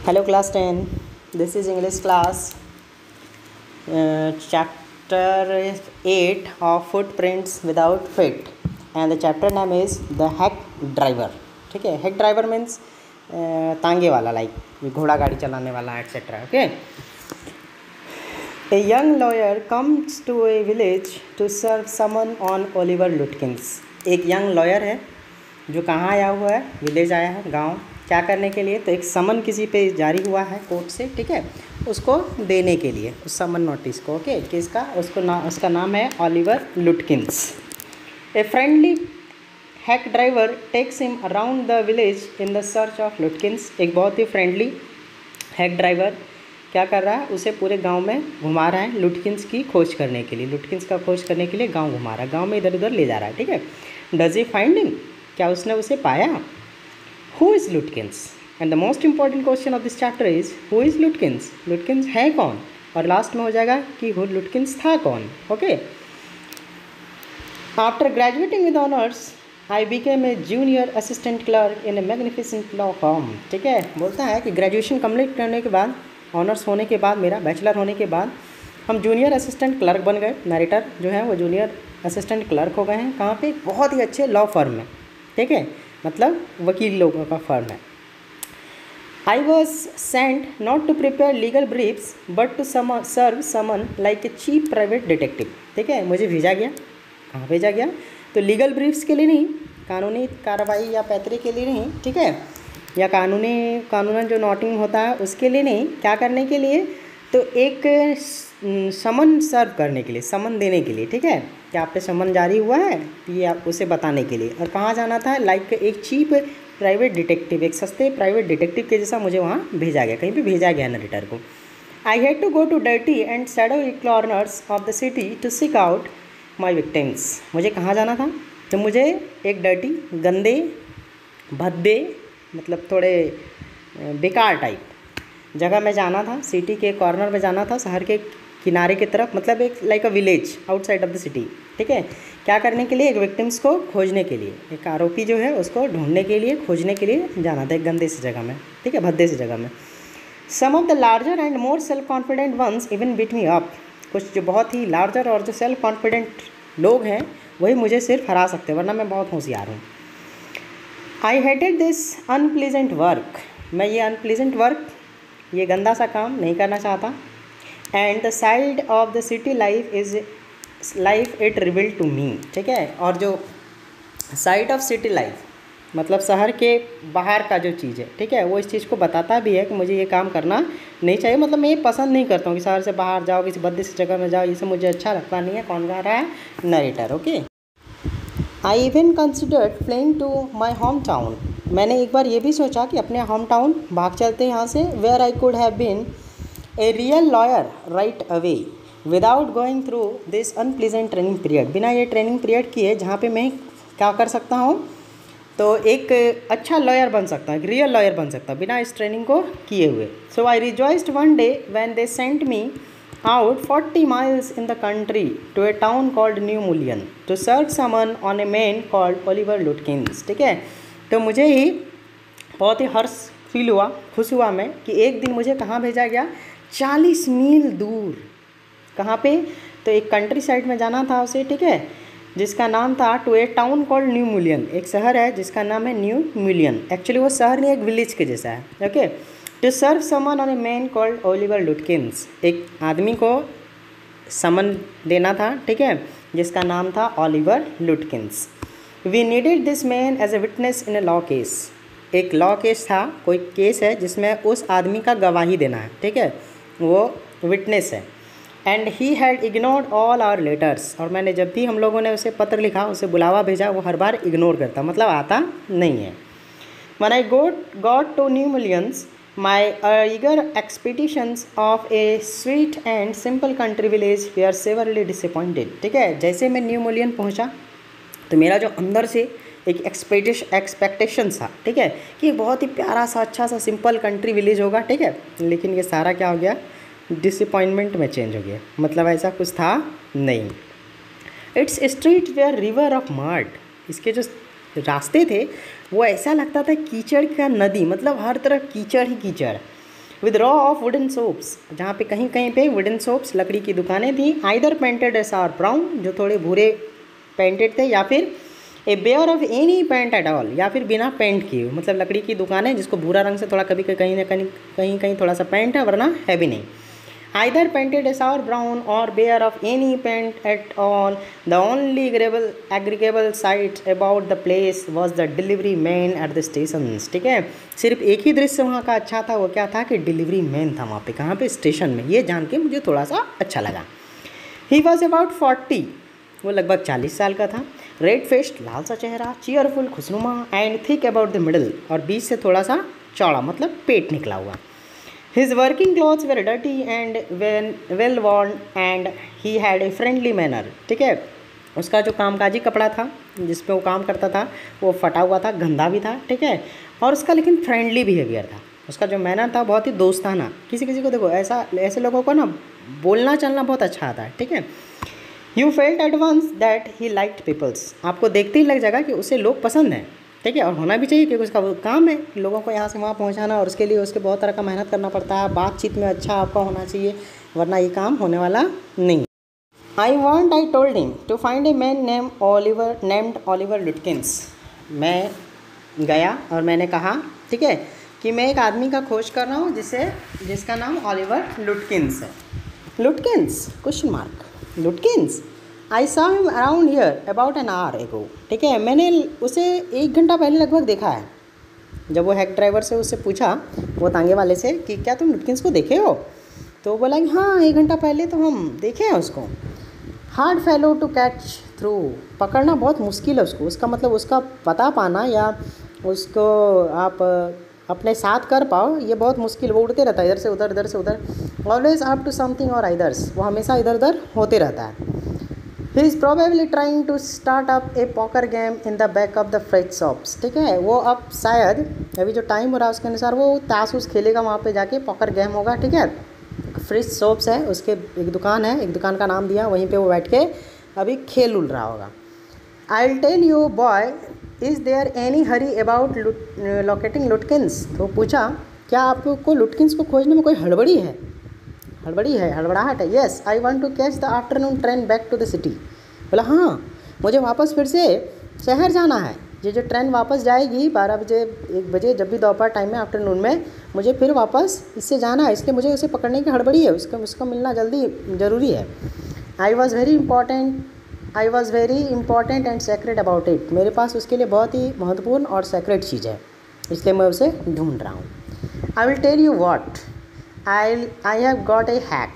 Hello class 10. This is English class chapter 8 of footprints without feet and the chapter name is the hack driver. ठीक है, hack driver means तांगे वाला, like घोड़ा गाड़ी चलाने वाला etc. Okay. A young lawyer comes to a village to serve someone on Oliver Lutkins. एक young lawyer है जो कहाँ आया हुआ है, विलेज आया है, गांव, क्या करने के लिए? तो एक समन किसी पे जारी हुआ है कोर्ट से, ठीक है, उसको देने के लिए, उस समन नोटिस को, ओके, किसका? उसका नाम है Oliver Lutkins. A friendly hack driver takes him around the village in the search of Lutkins. एक बहुत ही फ्रेंडली हैक ड्राइवर क्या कर रहा है? उसे पूरे गांव में घुमा रहा है लुटकिंस की खोज करने के लिए. लुटकिंस का खोज करने के लिए गांव घुमा रहा है, गांव में इधर उधर ले जा रहा है, ठीक है. Does he find him? क्या उसने उसे पाया? Who is Lutkins? And the most important question of this chapter is who is Lutkins? Lutkins है कौन? और लास्ट में हो जाएगा कि who Lutkins था कौन. Okay. After graduating with honors, I became a junior assistant clerk in a magnificent law firm. ठीक है, बोलता है कि ग्रेजुएशन कंप्लीट करने के बाद, ऑनर्स होने के बाद, मेरा बैचलर होने के बाद हम जूनियर असिस्टेंट क्लर्क बन गए. नरेटर जो है वो जूनियर असिस्टेंट क्लर्क हो गए हैं. कहाँ पे? बहुत ही अच्छे लॉ फर्म में, ठीक है, मतलब वकील लोगों का फर्म है. I was sent not to prepare legal briefs but to serve summons like a cheap private detective. ठीक है, मुझे भेजा गया. कहाँ भेजा गया? तो लीगल ब्रीफ्स के लिए नहीं, कानूनी कार्रवाई या पैतरे के लिए नहीं, ठीक है, या कानूनन जो नोटिंग होता है उसके लिए नहीं. क्या करने के लिए? तो एक समन सर्व करने के लिए, समन देने के लिए, ठीक है, कि आप पे समन जारी हुआ है, ये आप उसे बताने के लिए. और कहाँ जाना था? लाइक एक चीप प्राइवेट डिटेक्टिव, एक सस्ते प्राइवेट डिटेक्टिव के जैसा मुझे वहाँ भेजा गया, कहीं पे भेजा गया नरेटर को. I had to go to dirty and shadowy corners of the city to seek out my victims. मुझे कहाँ जाना था? तो मुझे एक डर्टी, गंदे, भद्दे, मतलब थोड़े बेकार टाइप जगह में जाना था. सिटी के कॉर्नर में जाना था, शहर के किनारे की तरफ, मतलब एक like a village outside of the city. ठीक है, क्या करने के लिए? एक विक्टिम्स को खोजने के लिए, एक आरोपी जो है उसको ढूंढने के लिए, खोजने के लिए जाना था एक गंदे सी जगह में, ठीक है, भद्दे सी जगह में. Some of the larger and more self confident ones even beat me up. कुछ जो बहुत ही लार्जर और जो सेल्फ कॉन्फिडेंट लोग हैं वही मुझे सिर्फ हरा सकते, वरना मैं बहुत होशियार हूँ. I hated this unpleasant work. मैं ये अनप्लीजेंट वर्क, ये गंदा सा काम नहीं करना चाहता. And the side of the city life is life it revealed to me. ठीक है, और जो साइड ऑफ सिटी लाइफ मतलब शहर के बाहर का जो चीज़ है, ठीक है, वो इस चीज़ को बताता भी है कि मुझे ये काम करना नहीं चाहिए. मतलब मैं ये पसंद नहीं करता हूँ कि शहर से बाहर जाओ, किसी भद्दे सी जगह में जाओ, ये सब मुझे अच्छा लगता नहीं है. कौन गा रहा है? Narrator. Okay. I even considered fleeing to my home town. मैंने एक बार ये भी सोचा कि अपने होम टाउन भाग चलते हैं यहाँ से. Where I could have been a real lawyer right away without going through this unpleasant training period. बिना ये ट्रेनिंग पीरियड किए जहाँ पे मैं क्या कर सकता हूँ? तो एक अच्छा लॉयर बन सकता हूँ, एक रियल लॉयर बन सकता हूँ बिना इस ट्रेनिंग को किए हुए. So I rejoiced one day when they sent me out 40 miles in the country to a town called New Mullion to serve someone on a man called Oliver Lutkins. ठीक है, तो मुझे ही बहुत ही हर्ष फील हुआ, खुश हुआ मैं कि एक दिन मुझे कहाँ भेजा गया? 40 मील दूर. कहाँ पे? तो एक कंट्री साइड में जाना था उसे, ठीक है, जिसका नाम था to a town called New Mullion. एक शहर है जिसका नाम है न्यू मुलियन. एक्चुअली वो शहर नहीं, एक विलेज के जैसा है. Okay. To serve summons on a man called Oliver Lutkins. एक आदमी को समन देना था, ठीक है, जिसका नाम था Oliver Lutkins. We needed this man as a witness in a law case. एक लॉ केस था, कोई केस है जिसमें उस आदमी का गवाही देना है, ठीक है, वो विटनेस है. And he had ignored all our letters. और मैंने जब भी हम लोगों ने उसे पत्र लिखा, उसे बुलावा भेजा, वो हर बार इग्नोर करता, मतलब आता नहीं है. When I got to New Millions, my eager expectations of a sweet and simple country village were severely disappointed. ठीक है, जैसे मैं न्यू मुलियन पहुंचा तो मेरा जो अंदर से एक एक्सपेक्टेशन था, ठीक है, कि बहुत ही प्यारा सा, अच्छा सा, सिंपल कंट्री विलेज होगा, ठीक है, लेकिन ये सारा क्या हो गया? डिसअपॉइंटमेंट में चेंज हो गया. मतलब ऐसा कुछ था नहीं. It's street wear river of mud. इसके जो रास्ते थे वो ऐसा लगता था कीचड़ का नदी, मतलब हर तरफ कीचड़ ही कीचड़. With raw of wooden soaps, जहाँ पे कहीं कहीं पे वुडन सोप्स लकड़ी की दुकानें थी, either painted as are brown, जो थोड़े भूरे पेंटेड थे, या फिर a bare of any paint at all, या फिर बिना पेंट किए, मतलब लकड़ी की दुकानें जिसको भूरा रंग से थोड़ा कभी कहीं ना कहीं थोड़ा सा पेंट है वरना है भी नहीं। Either painted as sour brown or bare of any paint at all, the only agreeable sight about the place was the delivery man at the stations। ठीक है, सिर्फ एक ही दृश्य वहाँ का अच्छा था, वो क्या था कि डिलीवरी मैन था वहाँ पे, कहाँ पे, स्टेशन में। ये जान के मुझे थोड़ा सा अच्छा लगा। He was about 40, वो लगभग 40 साल का था। रेड फेस्ड, लाल सा चेहरा, चीयरफुल, खुशनुमा, and thick about the middle, और बीच से थोड़ा सा चौड़ा, मतलब पेट निकला हुआ। His working clothes were dirty and well worn and he had a friendly manner। ठीक है, उसका जो कामकाजी कपड़ा था जिस पे वो काम करता था वो फटा हुआ था, गंदा भी था। ठीक है, और उसका लेकिन फ्रेंडली बिहेवियर था, उसका जो मैनर था बहुत ही दोस्ताना। किसी किसी को देखो ऐसे लोगों को ना बोलना चलना बहुत अच्छा आता है। ठीक है, you felt at once that he liked peoples, आपको देखते ही लग जाएगा कि उसे लोग पसंद हैं। ठीक है, और होना भी चाहिए क्योंकि उसका वो काम है लोगों को यहाँ से वहाँ पहुँचाना, और उसके लिए उसके बहुत तरह का मेहनत करना पड़ता है। बातचीत में अच्छा आपका होना चाहिए वरना ये काम होने वाला नहीं। I told him to find a man named Oliver Lutkins. मैं गया और मैंने कहा, ठीक है, कि मैं एक आदमी का खोज कर रहा हूँ जिसका नाम ओलिवर लुटकिंस है। लुटकिंस question mark, लुटकिंस। I saw him around here about an hour एगो। ठीक है, मैंने उसे 1 घंटा पहले लगभग देखा है। जब वो हेड ड्राइवर से उससे पूछा, वो तांगे वाले से, कि क्या तुम लुटकिंस को देखे हो, तो बोला कि हाँ 1 घंटा पहले तो हम देखे हैं उसको। Hard fellow to catch through, पकड़ना बहुत मुश्किल है उसको, उसका मतलब उसका पता पाना या उसको आप अपने साथ कर पाओ, ये बहुत मुश्किल। वो उड़ते रहता है इधर से उधर, इधर से उधर, ऑलवेज अप टू समथिंग और इधर्स, वो हमेशा इधर उधर होते रहता है। He is probably trying to start up a poker game in the back of the fridge shops। ठीक है, वो अब शायद अभी जो टाइम हो रहा है उसके अनुसार वो ताश उस खेलेगा वहाँ पे जाके, पॉकर गेम होगा। ठीक है, फ्रिज शॉप्स है उसके, एक दुकान है, एक दुकान का नाम दिया, वहीं पे वो बैठ के अभी खेल उल रहा होगा। I'll tell you boy, is there any hurry about locating लुटकिंस। तो पूछा, क्या आपको लुटकिंस को खोजने में कोई हड़बड़ी है, हड़बड़ाहट है। Yes, I want to catch the afternoon train back to the city. बोला हाँ, मुझे वापस फिर से शहर जाना है। ये जो ट्रेन वापस जाएगी 12 बजे 1 बजे, जब भी दोपहर टाइम में, आफ्टरनून में, मुझे फिर वापस इससे जाना है, इसलिए मुझे उसे पकड़ने की हड़बड़ी है, उसका मिलना जल्दी ज़रूरी है। I was very important and secret about it, मेरे पास उसके लिए बहुत ही महत्वपूर्ण और सेक्रेट चीज़ है, इसलिए मैं उसे ढूंढ रहा हूँ। I will tell you what, I have got a hack.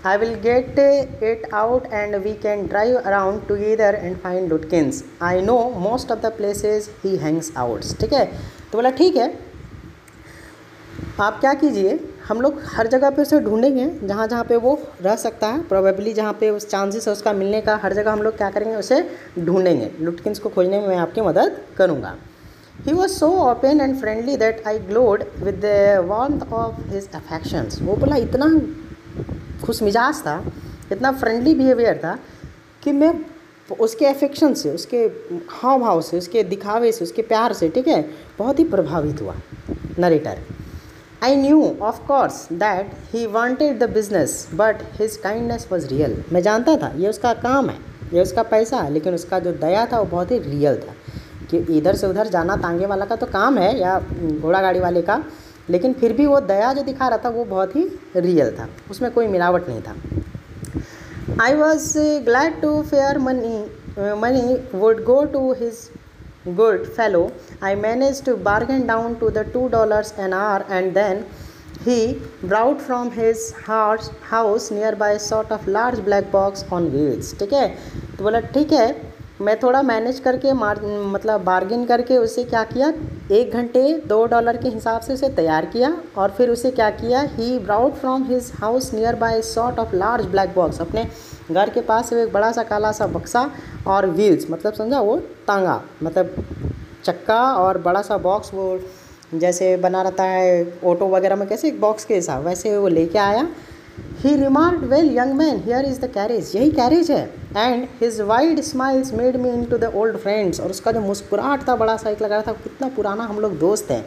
I will get it out and we can drive around together and find Lutkins. I know most of the places he hangs out। ठीक है, तो बोला ठीक है, आप क्या कीजिए, हम लोग हर जगह पे उसे ढूंढेंगे जहाँ जहाँ पे वो रह सकता है, प्रोबेबली जहाँ पे उस चांसेस है उसका मिलने का, हर जगह हम लोग क्या करेंगे, उसे ढूंढेंगे। लुटकिंस को खोजने में मैं आपकी मदद करूँगा। He was so open and friendly that I glowed with the warmth of his affections। वो बोला इतना खुश मिजाज था, इतना फ्रेंडली बिहेवियर था कि मैं उसके अफेक्शन से, उसके हाव भाव से, उसके दिखावे से, उसके प्यार से, ठीक है, बहुत ही प्रभावित हुआ। Narrator, I knew of course that he wanted the business but his kindness was real. मैं जानता था ये उसका काम है, ये उसका पैसा है, लेकिन उसका जो दया था वो बहुत ही रियल था। कि इधर से उधर जाना तांगे वाला का तो काम है या घोड़ा गाड़ी वाले का, लेकिन फिर भी वो दया जो दिखा रहा था वो बहुत ही रियल था, उसमें कोई मिलावट नहीं था। I was glad to fare money would go to his good fellow. I manage to bargain down to the $2 an hour and then he brought from his house nearby a sort of large black box on wheels। ठीक है, तो बोला ठीक है, मैं थोड़ा manage करके मतलब बार्गिन करके उसे क्या किया, 1 घंटे $2 के हिसाब से उसे तैयार किया, और फिर उसे क्या किया, he brought from his house near by sort of large black box. अपने घर के पास से एक बड़ा सा काला सा बक्सा और व्हील्स, मतलब समझा, वो तांगा मतलब चक्का और बड़ा सा बॉक्स, वो जैसे बना रहता है ऑटो वगैरह में कैसे एक बॉक्स के हिसाब, वैसे वो लेके आया। He remarked, well young man, here is the carriage। यही कैरेज है। And his wide smiles made me into the old friends। और उसका जो मुस्कुराहट था बड़ा सा, एक लग रहा था कितना पुराना हम लोग दोस्त हैं।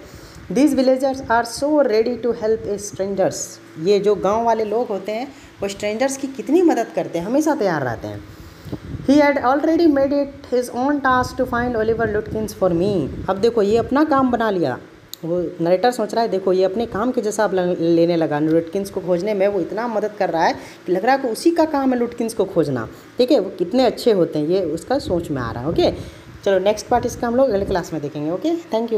These villagers are so ready to help a strangers. ये जो गांव वाले लोग होते हैं वो स्ट्रेंजर्स की कितनी मदद करते हैं, हमेशा तैयार रहते हैं। He had already made it his own task to find Oliver Lutkins for me। अब देखो ये अपना काम बना लिया, वो नरेटर सोच रहा है देखो ये अपने काम के जैसा अब लेने लगा लुटकिंस को खोजने में। वो इतना मदद कर रहा है कि लग रहा है कि उसी का काम है लुटकिंस को खोजना। ठीक है, वो कितने अच्छे होते हैं ये उसका सोच में आ रहा है। ओके, चलो नेक्स्ट पार्ट इसका हम लोग अगले क्लास में देखेंगे। Okay, thank you.